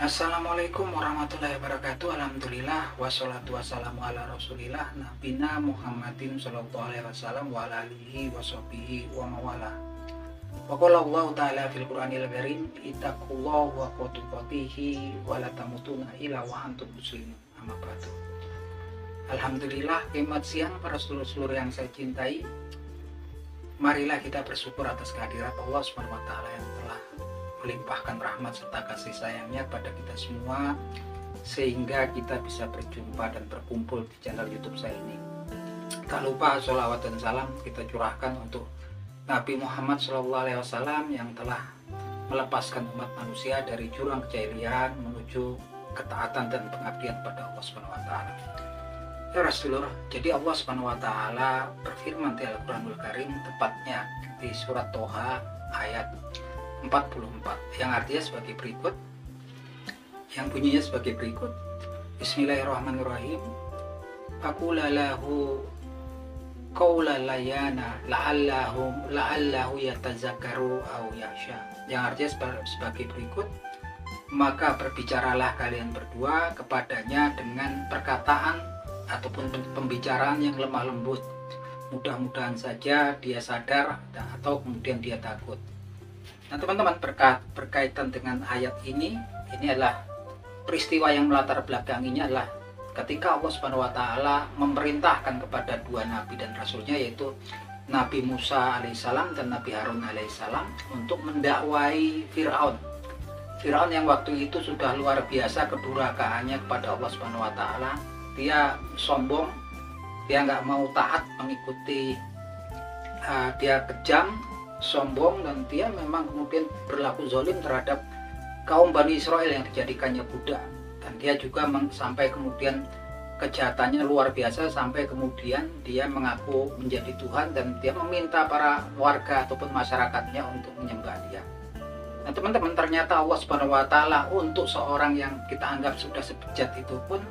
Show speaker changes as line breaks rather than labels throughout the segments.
Assalamualaikum warahmatullahi wabarakatuh. Alhamdulillah wassalatu wassalamu ala rasulillah nabina Muhammadin sallallahu alaihi wasallam wa ala alihi washabihi wa mawala. Wa qala Allah ta'ala fil Qur'anil Karim ittaqullaha wa tuqatihi wa la tamutunna illa wa antum muslimun. Amma ba'du. Alhamdulillah, nikmat siang para seluruh yang saya cintai. Marilah kita bersyukur atas kehadirat Allah Subhanahu wa taala yang telah melimpahkan rahmat serta kasih sayangnya pada kita semua sehingga kita bisa berjumpa dan berkumpul di channel YouTube saya ini. Tak lupa sholawat dan salam kita curahkan untuk Nabi Muhammad SAW yang telah melepaskan umat manusia dari jurang kejahilian menuju ketaatan dan pengabdian pada Allah Subhanahu wa taala. Ya Rasulullah, jadi Allah Subhanahu wa taala berfirman di Al-Qur'anul Karim, tepatnya di surat Toha ayat 44 yang artinya sebagai berikut, yang bunyinya sebagai berikut. Bismillahirrahmanirrahim. Faqula lahu qawlan layyana la'allahu yatazakkaru aw yakhsha. Yang artinya sebagai berikut, maka berbicaralah kalian berdua kepadanya dengan perkataan ataupun pembicaraan yang lemah lembut. Mudah-mudahan saja dia sadar atau kemudian dia takut. Nah teman-teman, berkaitan dengan ayat ini adalah peristiwa yang melatar belakanginya adalah ketika Allah Subhanahu wa taala memerintahkan kepada dua nabi dan rasulnya, yaitu Nabi Musa alaihissalam dan Nabi Harun alaihissalam, untuk mendakwai Fir'aun. Fir'aun yang waktu itu sudah luar biasa kedurhakaannya kepada Allah Subhanahu wa taala. Dia sombong, dia nggak mau taat mengikuti, dia kejam, sombong, dan dia memang kemudian berlaku zalim terhadap kaum Bani Israel yang dijadikannya budak. Dan dia juga sampai kemudian kejahatannya luar biasa, sampai kemudian dia mengaku menjadi Tuhan dan dia meminta para warga ataupun masyarakatnya untuk menyembah dia. Nah teman-teman, ternyata Allah Subhanahu wa taala untuk seorang yang kita anggap sudah sebejat itu pun,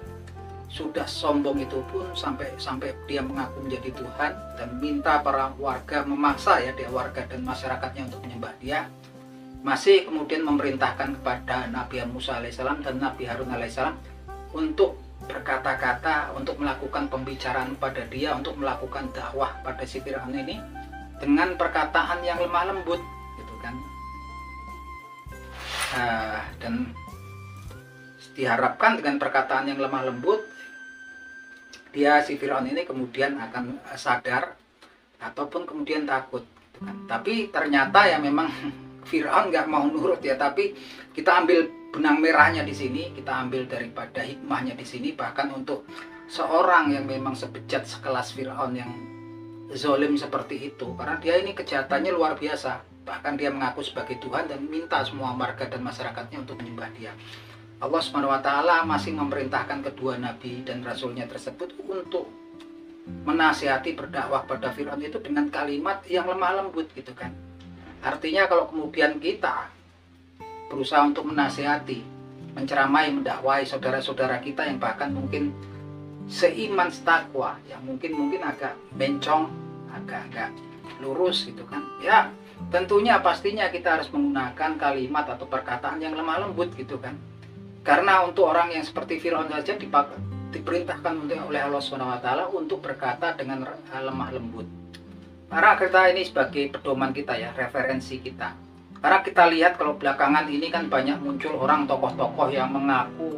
sudah sombong itu pun, sampai dia mengaku menjadi Tuhan dan minta para warga, memaksa ya dia warga dan masyarakatnya untuk menyembah dia, masih kemudian memerintahkan kepada Nabi Musa alaihissalam dan Nabi Harun alaihissalam untuk berkata-kata, untuk melakukan pembicaraan pada dia, untuk melakukan dakwah pada si Fir'aun ini dengan perkataan yang lemah lembut gitu kan. Dan diharapkan dengan perkataan yang lemah lembut, si Fir'aun ini kemudian akan sadar ataupun kemudian takut gitu kan. Tapi ternyata ya memang Fir'aun nggak mau nurut ya. Tapi kita ambil benang merahnya di sini, kita ambil daripada hikmahnya di sini. Bahkan untuk seorang yang memang sebejat sekelas Fir'aun yang zalim seperti itu, karena dia ini kejahatannya luar biasa, bahkan dia mengaku sebagai Tuhan dan minta semua warga dan masyarakatnya untuk menyembah dia. Allah Subhanahu wa taala masih memerintahkan kedua nabi dan rasulnya tersebut untuk menasihati, berdakwah pada Fir'aun itu dengan kalimat yang lemah lembut gitu kan. Artinya kalau kemudian kita berusaha untuk menasihati, menceramai, mendakwai saudara-saudara kita yang bahkan mungkin seiman setakwa, yang mungkin agak bencong, agak lurus gitu kan, ya tentunya pastinya kita harus menggunakan kalimat atau perkataan yang lemah lembut gitu kan. Karena untuk orang yang seperti Fir'aun saja diperintahkan oleh Allah Subhanahu wa taala untuk berkata dengan lemah lembut. Karena kita ini sebagai pedoman kita ya, referensi kita. Karena kita lihat kalau belakangan ini kan banyak muncul orang tokoh-tokoh yang mengaku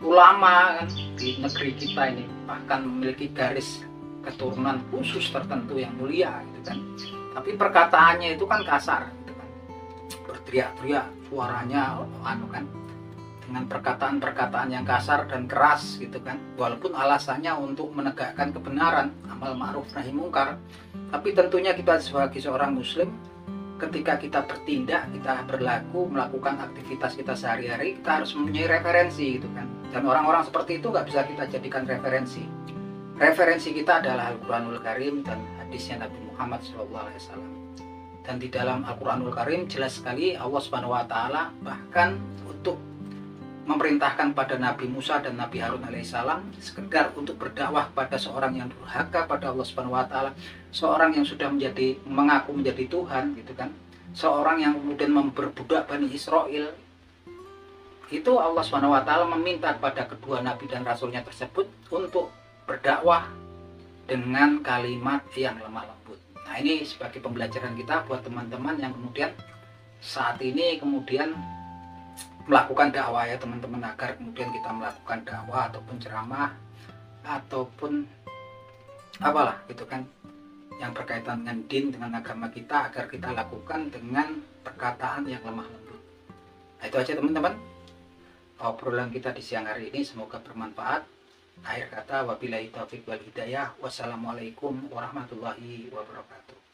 ulama kan di negeri kita ini, bahkan memiliki garis keturunan khusus tertentu yang mulia gitu kan. Tapi perkataannya itu kan kasar gitu kan. Berteriak-teriak, suaranya kan, dengan perkataan-perkataan yang kasar dan keras gitu kan, walaupun alasannya untuk menegakkan kebenaran, amal ma'ruf nahi mungkar. Tapi tentunya kita sebagai seorang muslim, ketika kita bertindak, kita berlaku, melakukan aktivitas kita sehari-hari, kita harus mempunyai referensi gitu kan. Dan orang-orang seperti itu nggak bisa kita jadikan referensi. Referensi kita adalah Al-Quranul Karim dan hadisnya Nabi Muhammad SAW. Dan di dalam Al-Quranul Karim jelas sekali Allah Subhanahu wa taala bahkan untuk memerintahkan pada Nabi Musa dan Nabi Harun alaihissalam sekedar untuk berdakwah pada seorang yang durhaka pada Allah Subhanahu wa taala, seorang yang sudah mengaku menjadi Tuhan gitu kan, seorang yang kemudian memperbudak Bani Israel. itu Allah SWT meminta kepada kedua nabi dan rasulnya tersebut untuk berdakwah dengan kalimat yang lemah lembut. Nah, ini sebagai pembelajaran kita buat teman-teman yang kemudian saat ini kemudian melakukan dakwah ya teman-teman, agar kemudian kita melakukan dakwah ataupun ceramah ataupun apalah gitu kan yang berkaitan dengan din, dengan agama kita, agar kita lakukan dengan perkataan yang lemah lembut. Nah, itu aja teman-teman obrolan kita di siang hari ini, semoga bermanfaat. Akhir kata, wabillahi taufiq wal hidayah. Wassalamualaikum warahmatullahi wabarakatuh.